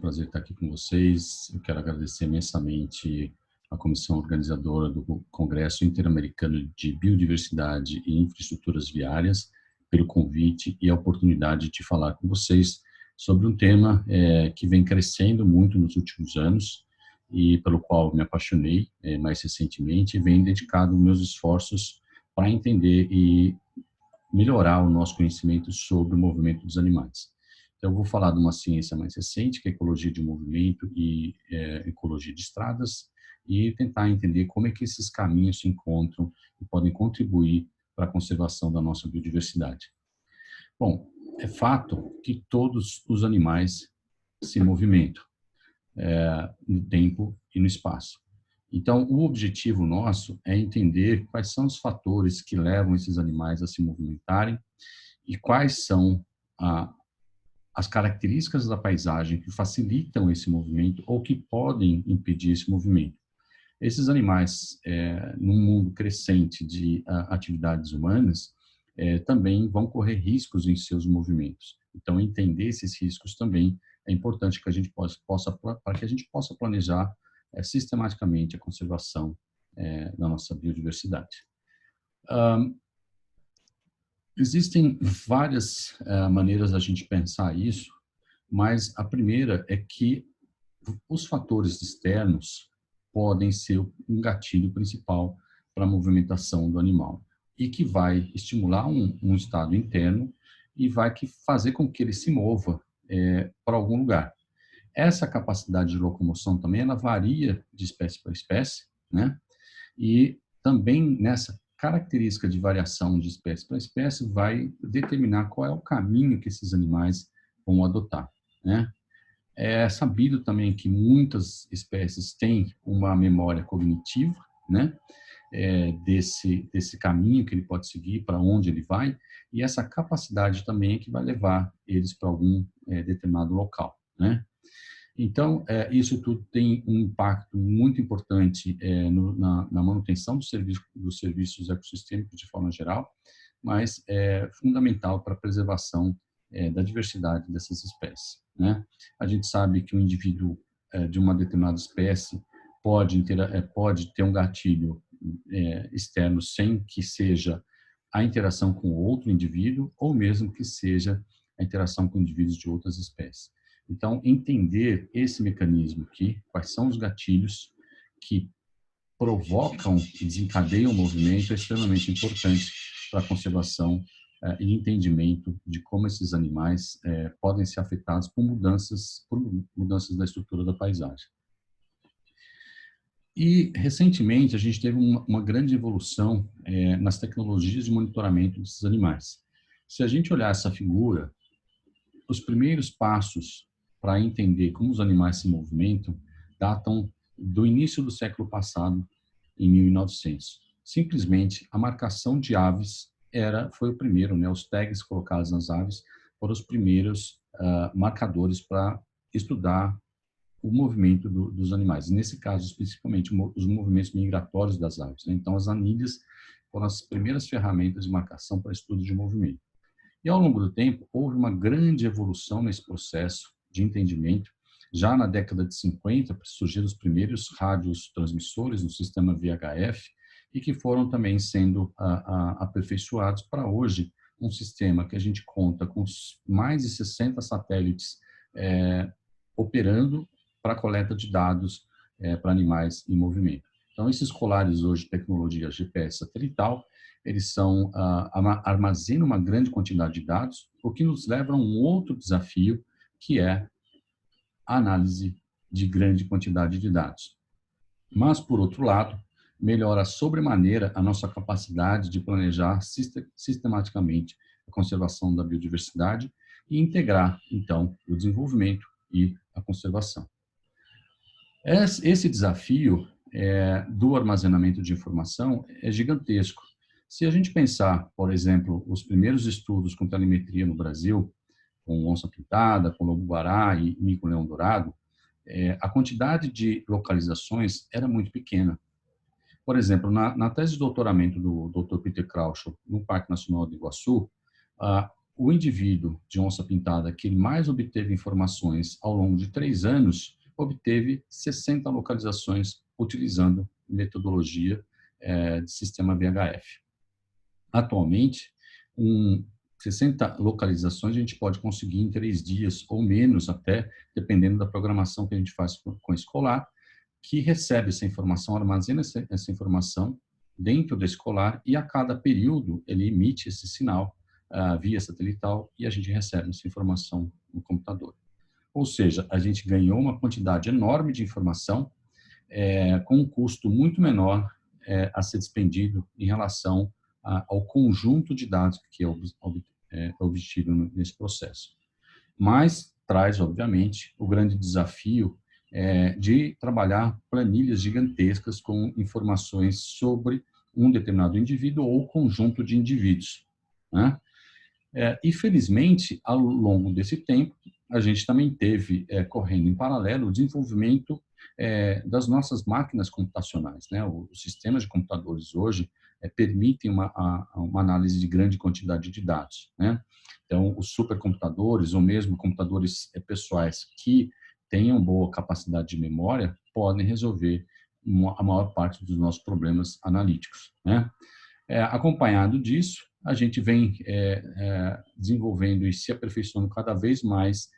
prazer estar aqui com vocês. Eu quero agradecer imensamente a comissão organizadora do Congresso Interamericano de Biodiversidade e Infraestruturas Viárias pelo convite e a oportunidade de falar com vocês sobre um tema que vem crescendo muito nos últimos anos e pelo qual me apaixonei mais recentemente e venho dedicado meus esforços para entender e melhorar o nosso conhecimento sobre o movimento dos animais. Então, eu vou falar de uma ciência mais recente, que é a ecologia de movimento e ecologia de estradas, e tentar entender como é que esses caminhos se encontram e podem contribuir para a conservação da nossa biodiversidade. Bom, é fato que todos os animais se movimentam no tempo e no espaço. Então, o objetivo nosso é entender quais são os fatores que levam esses animais a se movimentarem e quais são as características da paisagem que facilitam esse movimento ou que podem impedir esse movimento. Esses animais, num mundo crescente de atividades humanas, também vão correr riscos em seus movimentos. Então, entender esses riscos também é importante que a gente para que a gente possa planejar sistematicamente a conservação da nossa biodiversidade. Existem várias maneiras da gente pensar isso, mas a primeira é que os fatores externos podem ser um gatilho principal para a movimentação do animal e que vai estimular um estado interno e vai fazer com que ele se mova para algum lugar. Essa capacidade de locomoção também ela varia de espécie para espécie, né? E também nessa característica de variação de espécie para espécie vai determinar qual é o caminho que esses animais vão adotar, né? É sabido também que muitas espécies têm uma memória cognitiva, né? Desse caminho que ele pode seguir, para onde ele vai, e essa capacidade também é que vai levar eles para algum determinado local, né? Então, isso tudo tem um impacto muito importante na manutenção dos serviços ecossistêmicos de forma geral, mas é fundamental para a preservação da diversidade dessas espécies, né? A gente sabe que o indivíduo de uma determinada espécie pode ter um gatilho externo sem que seja a interação com outro indivíduo ou mesmo que seja a interação com indivíduos de outras espécies. Então, entender esse mecanismo aqui, quais são os gatilhos que provocam e desencadeiam o movimento, é extremamente importante para a conservação e entendimento de como esses animais podem ser afetados por mudanças da estrutura da paisagem. E, recentemente, a gente teve uma grande evolução nas tecnologias de monitoramento desses animais. Se a gente olhar essa figura, os primeiros passos para entender como os animais se movimentam datam do início do século passado, em 1900. Simplesmente, a marcação de aves foi o primeiro, né? Os tags colocados nas aves foram os primeiros marcadores para estudar o movimento dos animais. Nesse caso, especificamente, os movimentos migratórios das aves, né? Então, as anilhas foram as primeiras ferramentas de marcação para estudo de movimento. E, ao longo do tempo, houve uma grande evolução nesse processo de entendimento. Já na década de 50, surgiram os primeiros rádios transmissores no sistema VHF e que foram também sendo aperfeiçoados para hoje um sistema que a gente conta com mais de 60 satélites operando para a coleta de dados para animais em movimento. Então, esses colares hoje, tecnologia GPS satelital, eles armazenam uma grande quantidade de dados, o que nos leva a um outro desafio, que é a análise de grande quantidade de dados. Mas, por outro lado, melhora sobremaneira a nossa capacidade de planejar sistematicamente a conservação da biodiversidade e integrar, então, o desenvolvimento e a conservação. Esse desafio do armazenamento de informação é gigantesco. Se a gente pensar, por exemplo, os primeiros estudos com telemetria no Brasil, com onça-pintada, com lobo-guará e mico-leão-dourado, a quantidade de localizações era muito pequena. Por exemplo, na tese de doutoramento do Dr. Peter Crouch, no Parque Nacional do Iguaçu, o indivíduo de onça-pintada que mais obteve informações ao longo de 3 anos, obteve 60 localizações utilizando metodologia de sistema VHF. Atualmente, 60 localizações a gente pode conseguir em 3 dias ou menos até, dependendo da programação que a gente faz com o escolar, que recebe essa informação, armazena essa informação dentro do escolar e a cada período ele emite esse sinal via satelital e a gente recebe essa informação no computador. Ou seja, a gente ganhou uma quantidade enorme de informação com um custo muito menor a ser despendido em relação ao conjunto de dados que é obtido nesse processo. Mas traz, obviamente, o grande desafio de trabalhar planilhas gigantescas com informações sobre um determinado indivíduo ou conjunto de indivíduos, né? E, felizmente, ao longo desse tempo, a gente também teve, correndo em paralelo, o desenvolvimento das nossas máquinas computacionais, né? Os sistemas de computadores hoje permitem uma análise de grande quantidade de dados, né? Então, os supercomputadores, ou mesmo computadores pessoais que tenham boa capacidade de memória, podem resolver a maior parte dos nossos problemas analíticos, né? Acompanhado disso, a gente vem desenvolvendo e se aperfeiçoando cada vez mais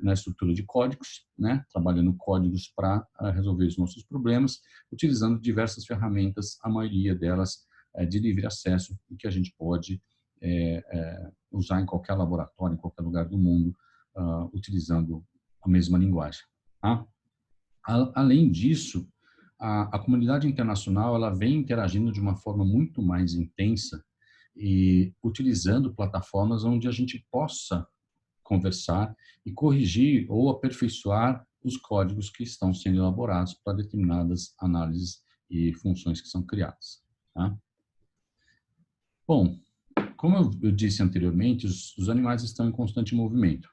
na estrutura de códigos, né? Trabalhando códigos para resolver os nossos problemas, utilizando diversas ferramentas, a maioria delas de livre acesso, e que a gente pode usar em qualquer laboratório, em qualquer lugar do mundo, utilizando a mesma linguagem. Tá? Além disso, a comunidade internacional ela vem interagindo de uma forma muito mais intensa e utilizando plataformas onde a gente possa conversar e corrigir ou aperfeiçoar os códigos que estão sendo elaborados para determinadas análises e funções que são criadas. Tá? Bom, como eu disse anteriormente, os animais estão em constante movimento.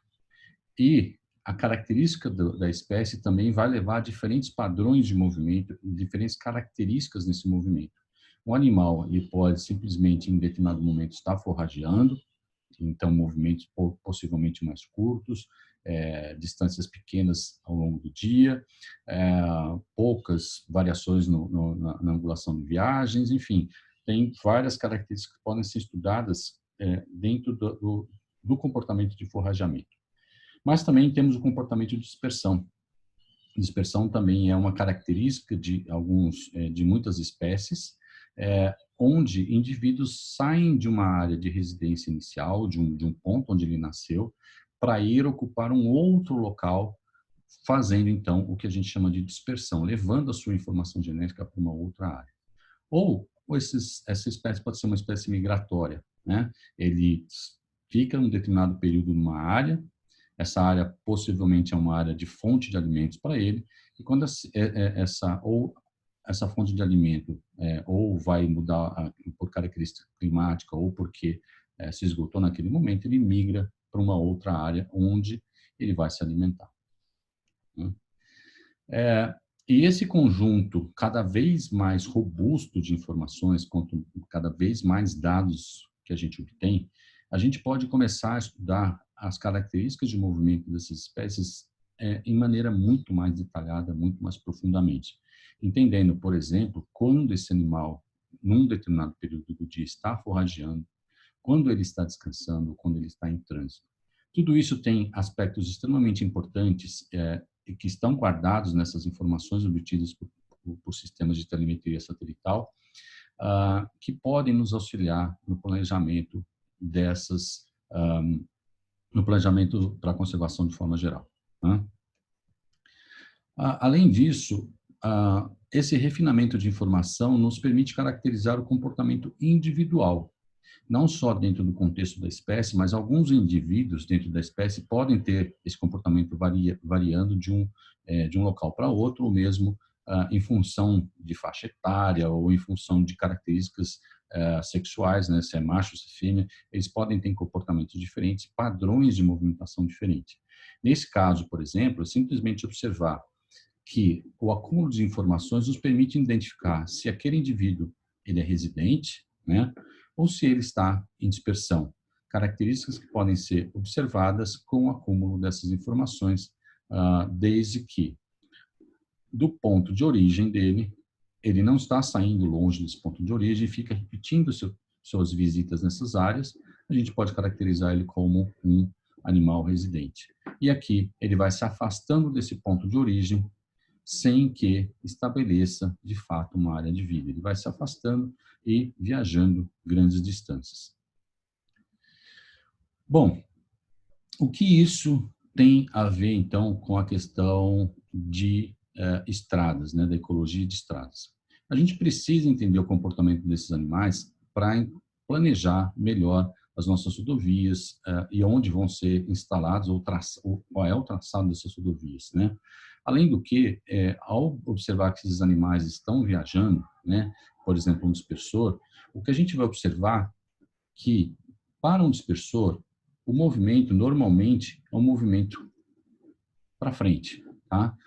E a característica da espécie também vai levar a diferentes padrões de movimento, diferentes características nesse movimento. Um animal ele pode simplesmente, em determinado momento, estar forrageando, então movimentos possivelmente mais curtos, distâncias pequenas ao longo do dia, poucas variações na angulação de viagens, enfim, tem várias características que podem ser estudadas dentro do comportamento de forrageamento. Mas também temos o comportamento de dispersão. Dispersão também é uma característica de muitas espécies, onde indivíduos saem de uma área de residência inicial, de um ponto onde ele nasceu, para ir ocupar um outro local, fazendo então o que a gente chama de dispersão, levando a sua informação genética para uma outra área. Ou essa espécie pode ser uma espécie migratória, né? Ele fica um determinado período numa área. Essa área possivelmente é uma área de fonte de alimentos para ele, e quando essa fonte de alimento ou vai mudar por característica climática ou porque se esgotou naquele momento, ele migra para uma outra área onde ele vai se alimentar. Né? E esse conjunto cada vez mais robusto de informações, quanto cada vez mais dados que a gente obtém, a gente pode começar a estudar as características de movimento dessas espécies em maneira muito mais detalhada, muito mais profundamente. Entendendo, por exemplo, quando esse animal, num determinado período do dia, está forrageando, quando ele está descansando, quando ele está em trânsito. Tudo isso tem aspectos extremamente importantes e que estão guardados nessas informações obtidas por sistemas de telemetria satelital, que podem nos auxiliar no planejamento no planejamento para a conservação de forma geral. Né? Além disso, esse refinamento de informação nos permite caracterizar o comportamento individual, não só dentro do contexto da espécie, mas alguns indivíduos dentro da espécie podem ter esse comportamento variando de um local para outro, ou mesmo em função de faixa etária ou em função de características sexuais, né, se é macho, se é fêmea, eles podem ter comportamentos diferentes, padrões de movimentação diferentes. Nesse caso, por exemplo, simplesmente observar que o acúmulo de informações nos permite identificar se aquele indivíduo ele é residente, né, ou se ele está em dispersão. características que podem ser observadas com o acúmulo dessas informações, desde que, do ponto de origem dele, ele não está saindo longe desse ponto de origem, fica repetindo suas visitas nessas áreas, a gente pode caracterizar ele como um animal residente. E aqui ele vai se afastando desse ponto de origem sem que estabeleça, de fato, uma área de vida. Ele vai se afastando e viajando grandes distâncias. Bom, o que isso tem a ver, então, com a questão de estradas, né, da ecologia de estradas? A gente precisa entender o comportamento desses animais para planejar melhor as nossas rodovias e onde vão ser instalados ou qual é o traçado dessas rodovias, né? Além do que, ao observar que esses animais estão viajando, né, por exemplo, um dispersor, o que a gente vai observar que, para um dispersor, o movimento, normalmente, é um movimento para frente, tá?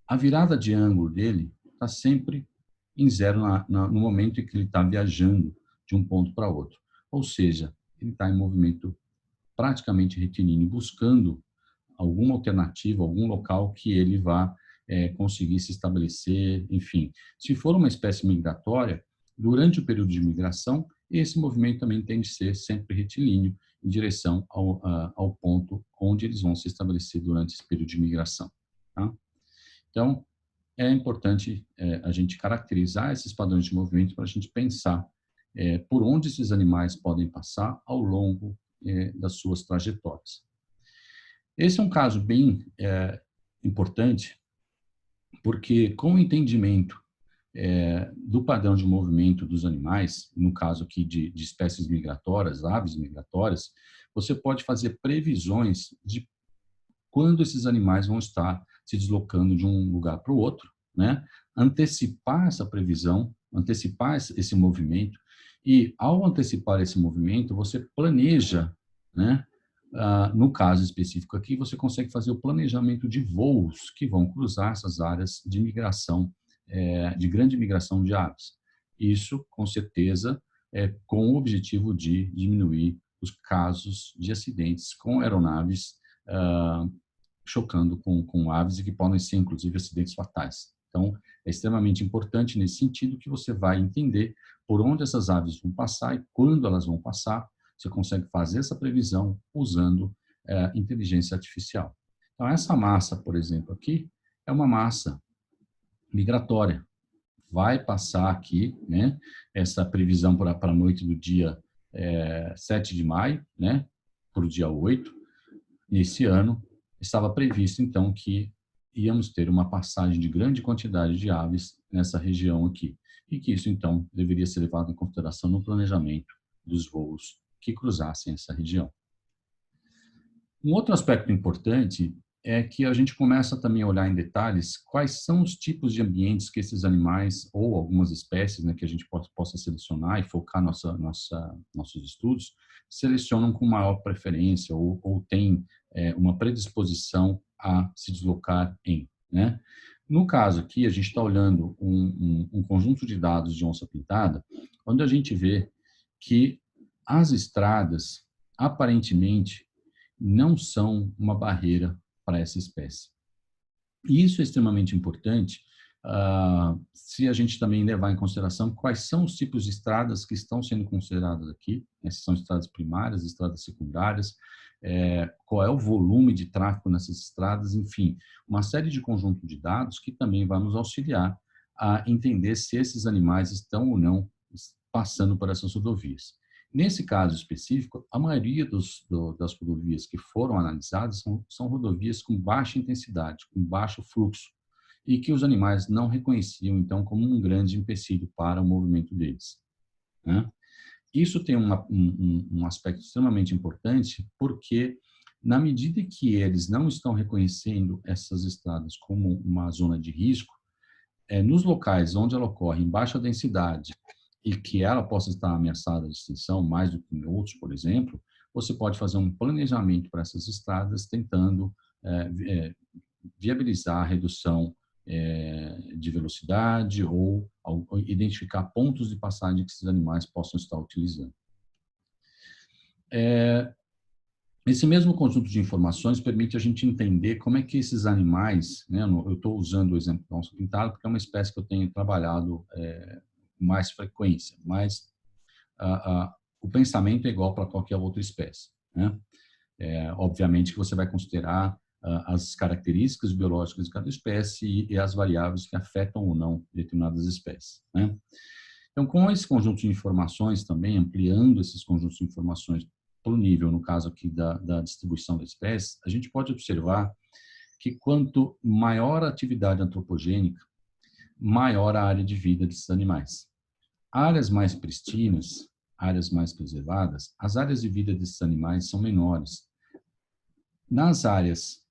A virada de ângulo dele está sempre em zero no momento em que ele está viajando de um ponto para outro. Ou seja, ele está em movimento praticamente retilíneo, buscando alguma alternativa, algum local que ele vá conseguir se estabelecer, enfim. Se for uma espécie migratória, durante o período de migração, esse movimento também tem de ser sempre retilíneo, em direção ao ponto onde eles vão se estabelecer durante esse período de migração. Tá? Então, é importante a gente caracterizar esses padrões de movimento para a gente pensar por onde esses animais podem passar ao longo das suas trajetórias. Esse é um caso bem importante, porque com o entendimento do padrão de movimento dos animais, no caso aqui de espécies migratórias, aves migratórias, você pode fazer previsões de quando esses animais vão estar se deslocando de um lugar para o outro, né? Antecipar essa previsão, antecipar esse movimento, e ao antecipar esse movimento, você planeja, né? No caso específico aqui, você consegue fazer o planejamento de voos que vão cruzar essas áreas de migração, de grande migração de aves. Isso, com certeza, com o objetivo de diminuir os casos de acidentes com aeronaves chocando com aves e que podem ser, inclusive, acidentes fatais. Então, é extremamente importante nesse sentido que você vai entender por onde essas aves vão passar e quando elas vão passar. Você consegue fazer essa previsão usando inteligência artificial. Então, essa massa, por exemplo, aqui, é uma massa migratória. Vai passar aqui, né, essa previsão para a noite do dia 7 de maio, né, para o dia 8, nesse ano, estava previsto, então, que íamos ter uma passagem de grande quantidade de aves nessa região aqui. E que isso, então, deveria ser levado em consideração no planejamento dos voos que cruzassem essa região. Um outro aspecto importante é que a gente começa também a olhar em detalhes quais são os tipos de ambientes que esses animais, ou algumas espécies, né, que a gente possa selecionar e focar nossos estudos, selecionam com maior preferência ou têm uma predisposição a se deslocar em, né? No caso aqui, a gente está olhando um conjunto de dados de onça-pintada, onde a gente vê que as estradas, aparentemente, não são uma barreira para essa espécie. E isso é extremamente importante se a gente também levar em consideração quais são os tipos de estradas que estão sendo consideradas aqui, né? Se são estradas primárias, estradas secundárias, qual é o volume de tráfego nessas estradas, enfim, uma série de conjunto de dados que também vai nos auxiliar a entender se esses animais estão ou não passando por essas rodovias. Nesse caso específico, a maioria das rodovias que foram analisadas são rodovias com baixa intensidade, com baixo fluxo, e que os animais não reconheciam, então, como um grande empecilho para o movimento deles, né? Isso tem um aspecto extremamente importante, porque, na medida que eles não estão reconhecendo essas estradas como uma zona de risco, nos locais onde ela ocorre em baixa densidade e que ela possa estar ameaçada de extinção mais do que em outros, por exemplo, você pode fazer um planejamento para essas estradas tentando viabilizar a redução de velocidade ou identificar pontos de passagem que esses animais possam estar utilizando. Esse mesmo conjunto de informações permite a gente entender como é que esses animais, né, eu estou usando o exemplo do onça pintada porque é uma espécie que eu tenho trabalhado com mais frequência, mas o pensamento é igual para qualquer outra espécie, né? Obviamente que você vai considerar as características biológicas de cada espécie e as variáveis que afetam ou não determinadas espécies, né? Então, com esse conjunto de informações também, ampliando esses conjuntos de informações para o nível, no caso aqui da distribuição da espécie, a gente pode observar que quanto maior a atividade antropogênica, maior a área de vida desses animais. Áreas mais pristinas, áreas mais preservadas, as áreas de vida desses animais são menores. Nas áreas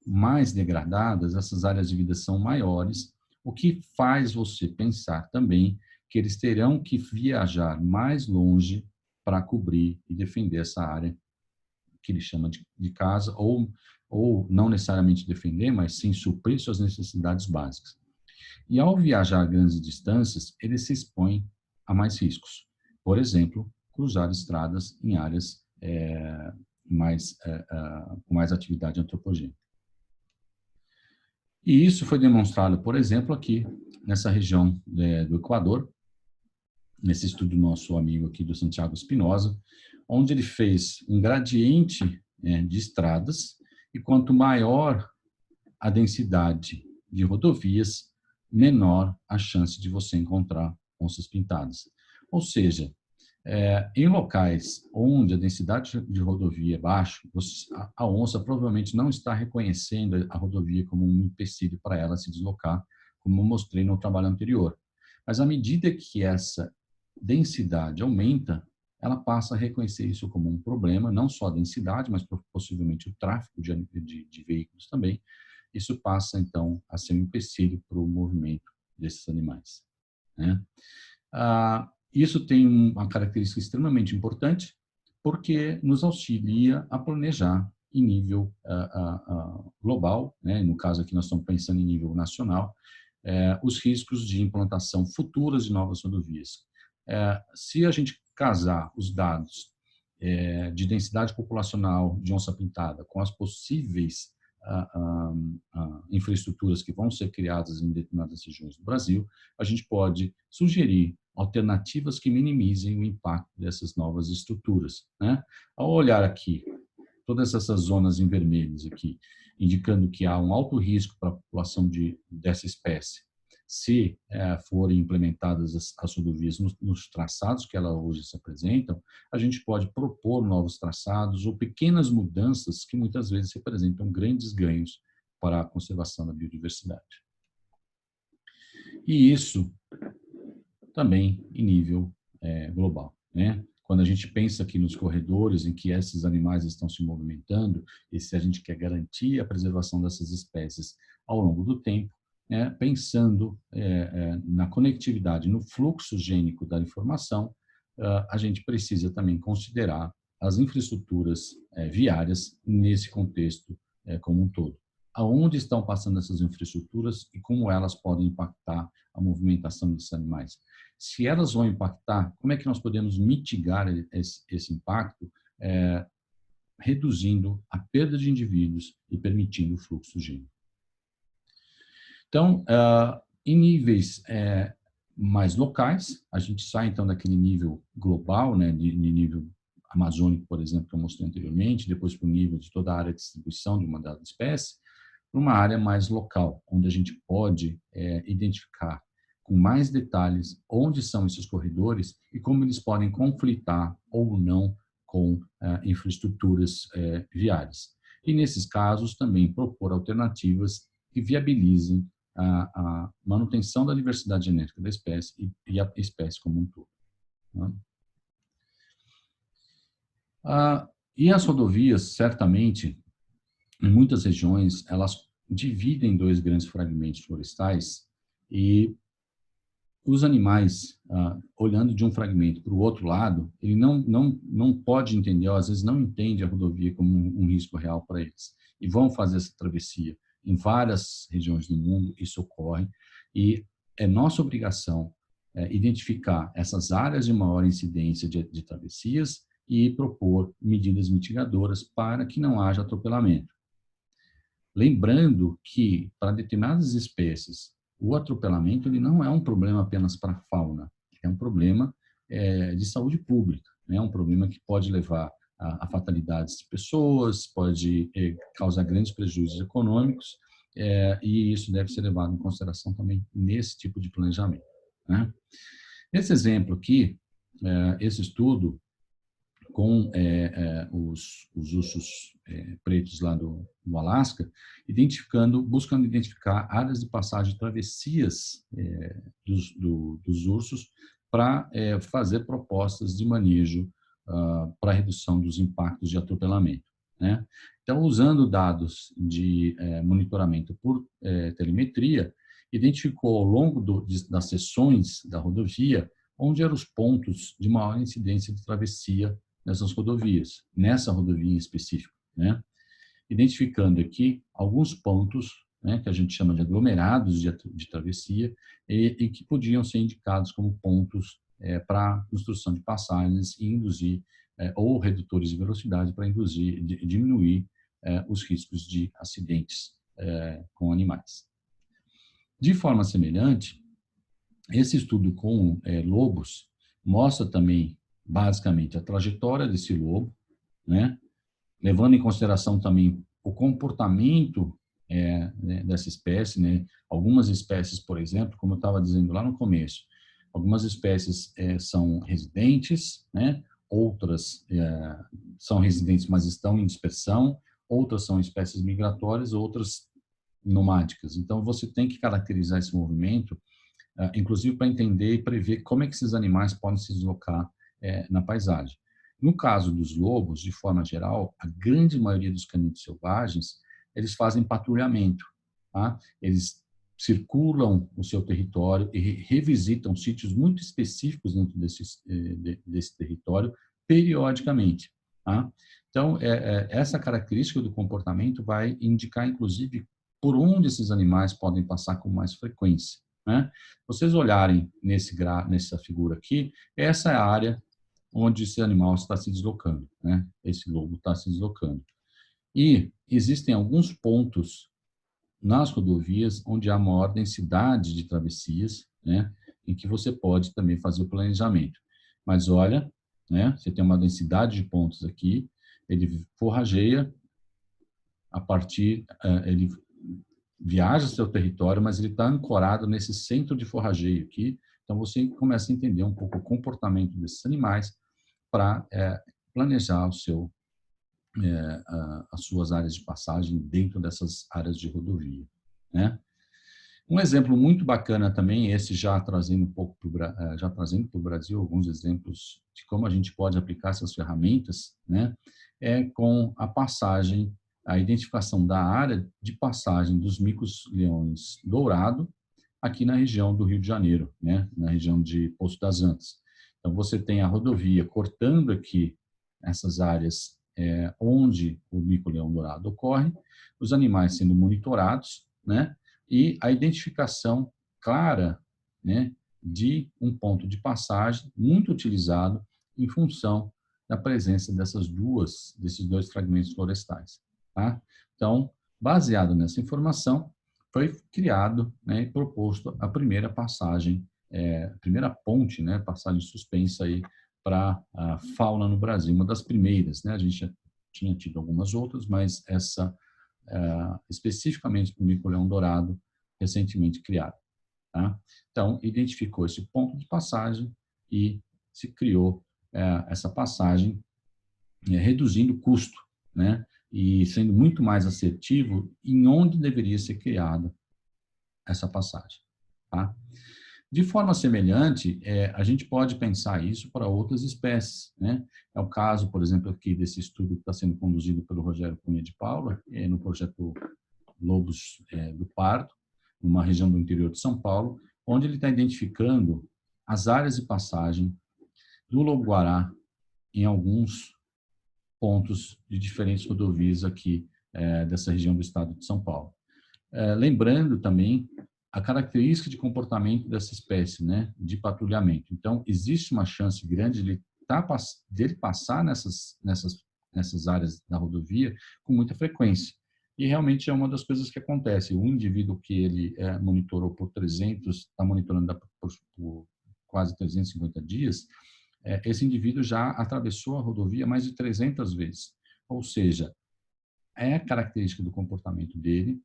mais degradadas, essas áreas de vida são maiores, o que faz você pensar também que eles terão que viajar mais longe para cobrir e defender essa área que ele chama de casa, ou não necessariamente defender, mas sim suprir suas necessidades básicas. E ao viajar grandes distâncias, eles se expõem a mais riscos. Por exemplo, cruzar estradas em áreas com mais atividade antropogênica. E isso foi demonstrado, por exemplo, aqui nessa região do Equador, nesse estudo do nosso amigo aqui do Santiago Espinosa, onde ele fez um gradiente de estradas e quanto maior a densidade de rodovias, menor a chance de você encontrar onças pintadas. Ou seja, em locais onde a densidade de rodovia é baixa, a onça provavelmente não está reconhecendo a rodovia como um empecilho para ela se deslocar, como eu mostrei no trabalho anterior. Mas à medida que essa densidade aumenta, ela passa a reconhecer isso como um problema, não só a densidade, mas possivelmente o tráfego de veículos também. Isso passa, então, a ser um empecilho para o movimento desses animais, né? Isso tem uma característica extremamente importante, porque nos auxilia a planejar em nível global, né? No caso aqui nós estamos pensando em nível nacional, os riscos de implantação futuras de novas rodovias. Se a gente casar os dados de densidade populacional de onça-pintada com as possíveis infraestruturas que vão ser criadas em determinadas regiões do Brasil, a gente pode sugerir alternativas que minimizem o impacto dessas novas estruturas, né? Ao olhar aqui, todas essas zonas em vermelhos aqui, indicando que há um alto risco para a população dessa espécie, se forem implementadas as rodovias nos traçados que elas hoje se apresentam, a gente pode propor novos traçados ou pequenas mudanças que muitas vezes representam grandes ganhos para a conservação da biodiversidade. E isso também em nível global, né? Quando a gente pensa aqui nos corredores em que esses animais estão se movimentando, e se a gente quer garantir a preservação dessas espécies ao longo do tempo, pensando na conectividade, no fluxo gênico da informação, a gente precisa também considerar as infraestruturas viárias nesse contexto como um todo. Aonde estão passando essas infraestruturas e como elas podem impactar a movimentação desses animais? Se elas vão impactar, como é que nós podemos mitigar esse impacto, reduzindo a perda de indivíduos e permitindo o fluxo gênico? Então, em níveis mais locais, a gente sai então daquele nível global, né, de nível amazônico, por exemplo, que eu mostrei anteriormente, depois para o nível de toda a área de distribuição de uma dada espécie, para uma área mais local, onde a gente pode identificar com mais detalhes onde são esses corredores e como eles podem conflitar ou não com infraestruturas viárias. E, nesses casos, também propor alternativas que viabilizem a manutenção da diversidade genética da espécie e a espécie como um todo, né? E as rodovias, certamente, em muitas regiões, elas dividem dois grandes fragmentos florestais e os animais, olhando de um fragmento para o outro lado, ele não pode entender, ou às vezes não entende a rodovia como um risco real para eles. E vão fazer essa travessia em várias regiões do mundo, isso ocorre, e é nossa obrigação identificar essas áreas de maior incidência de travessias e propor medidas mitigadoras para que não haja atropelamento. Lembrando que, para determinadas espécies, o atropelamento ele não é um problema apenas para a fauna, é um problema de saúde pública, né? É um problema que pode levar a fatalidades de pessoas, pode causar grandes prejuízos econômicos, e isso deve ser levado em consideração também nesse tipo de planejamento, né? Esse exemplo aqui, esse estudo com os ursos pretos lá no Alasca, buscando identificar áreas de passagem, travessias dos ursos para fazer propostas de manejo para redução dos impactos de atropelamento, né? Então, usando dados de monitoramento por telemetria, identificou ao longo das sessões da rodovia onde eram os pontos de maior incidência de travessia nessas rodovias, nessa rodovia em específico, né? Identificando aqui alguns pontos, né, que a gente chama de aglomerados de travessia e que podiam ser indicados como pontos para construção de passagens e induzir, ou redutores de velocidade para diminuir os riscos de acidentes com animais. De forma semelhante, esse estudo com lobos mostra também basicamente a trajetória desse lobo, né? Levando em consideração também o comportamento dessa espécie, né? Algumas espécies, por exemplo, como eu estava dizendo lá no começo, algumas espécies são residentes, né? Outras são residentes, mas estão em dispersão, outras são espécies migratórias, outras nomádicas. Então, você tem que caracterizar esse movimento, inclusive para entender e prever como é que esses animais podem se deslocar na paisagem. No caso dos lobos, de forma geral, a grande maioria dos caninos selvagens, eles fazem patrulhamento, tá? Eles circulam o seu território e revisitam sítios muito específicos dentro desse território periodicamente, tá? Então, essa característica do comportamento vai indicar, inclusive, por onde esses animais podem passar com mais frequência, né? Vocês olharem nessa figura aqui, essa é a área onde esse animal está se deslocando, né? Esse lobo está se deslocando. E existem alguns pontos nas rodovias onde há maior densidade de travessias, né? Em que você pode também fazer o planejamento. Mas olha, né? Você tem uma densidade de pontos aqui, ele forrageia ele viaja seu território, mas ele está ancorado nesse centro de forrageio aqui. Então, você começa a entender um pouco o comportamento desses animais para planejar as suas áreas de passagem dentro dessas áreas de rodovia, né? Um exemplo muito bacana também, esse já trazendo para o Brasil alguns exemplos de como a gente pode aplicar essas ferramentas, né? É com a identificação da área de passagem dos micos-leões dourado aqui na região do Rio de Janeiro, né? Na região de Poço das Antas. Então, você tem a rodovia cortando aqui essas áreas onde o mico-leão dourado ocorre, os animais sendo monitorados, né? E a identificação clara, né, de um ponto de passagem muito utilizado em função da presença desses dois fragmentos florestais, tá? Então, baseado nessa informação, foi criado, né, e proposto a primeira passagem, a primeira ponte, né, passagem suspensa aí para a fauna no Brasil, uma das primeiras, né? A gente já tinha tido algumas outras, mas essa especificamente para o mico-leão dourado, recentemente criado, tá? Então, identificou esse ponto de passagem e se criou essa passagem, reduzindo o custo, né? E sendo muito mais assertivo em onde deveria ser criada essa passagem, tá? De forma semelhante, a gente pode pensar isso para outras espécies, né? É o caso, por exemplo, aqui desse estudo que está sendo conduzido pelo Rogério Cunha de Paula, no projeto Lobos do Pardo, numa região do interior de São Paulo, onde ele está identificando as áreas de passagem do lobo-guará em alguns pontos de diferentes rodovias aqui dessa região do estado de São Paulo. Lembrando também a característica de comportamento dessa espécie, né, de patrulhamento. Então, existe uma chance grande de dele passar nessas áreas da rodovia com muita frequência. E realmente é uma das coisas que acontece. O indivíduo que ele monitorou por 300, está monitorando por quase 350 dias, esse indivíduo já atravessou a rodovia mais de 300 vezes. Ou seja, é característica do comportamento dele,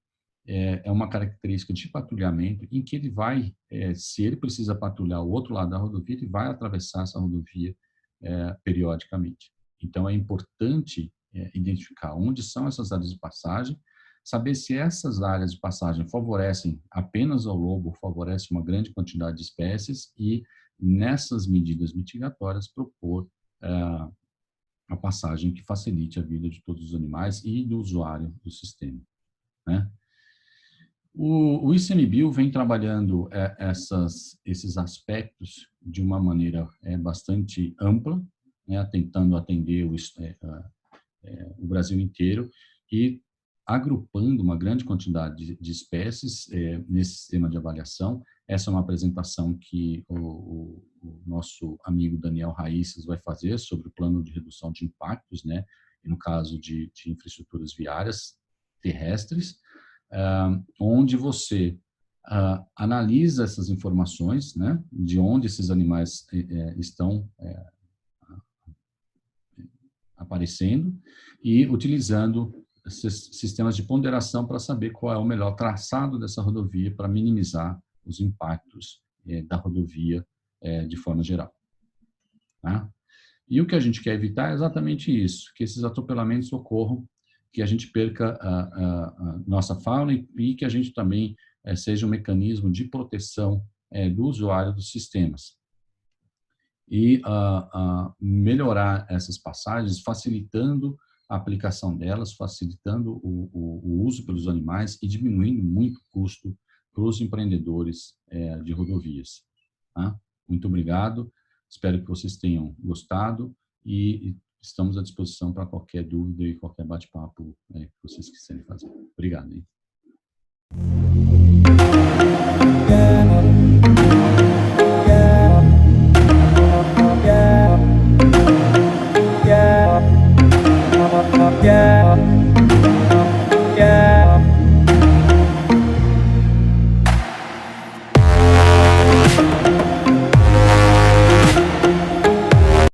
é uma característica de patrulhamento em que ele vai, se ele precisa patrulhar o outro lado da rodovia, ele vai atravessar essa rodovia periodicamente. Então, é importante identificar onde são essas áreas de passagem, saber se essas áreas de passagem favorecem apenas ao lobo, favorecem uma grande quantidade de espécies e, nessas medidas mitigatórias, propor a passagem que facilite a vida de todos os animais e do usuário do sistema, né? O ICMBio vem trabalhando esses aspectos de uma maneira bastante ampla, né, tentando atender o Brasil inteiro e agrupando uma grande quantidade de espécies nesse sistema de avaliação. Essa é uma apresentação que o nosso amigo Daniel Raíces vai fazer sobre o plano de redução de impactos, né, no caso de infraestruturas viárias terrestres, onde você analisa essas informações, né, de onde esses animais estão aparecendo e utilizando esses sistemas de ponderação para saber qual é o melhor traçado dessa rodovia para minimizar os impactos da rodovia de forma geral. Tá? E o que a gente quer evitar é exatamente isso, que esses atropelamentos ocorram, que a gente perca a nossa fauna e que a gente também seja um mecanismo de proteção do usuário dos sistemas. E melhorar essas passagens, facilitando a aplicação delas, facilitando o uso pelos animais e diminuindo muito o custo para os empreendedores de rodovias. Tá? Muito obrigado, espero que vocês tenham gostado e estamos à disposição para qualquer dúvida e qualquer bate-papo que vocês quiserem fazer. Obrigado. Hein?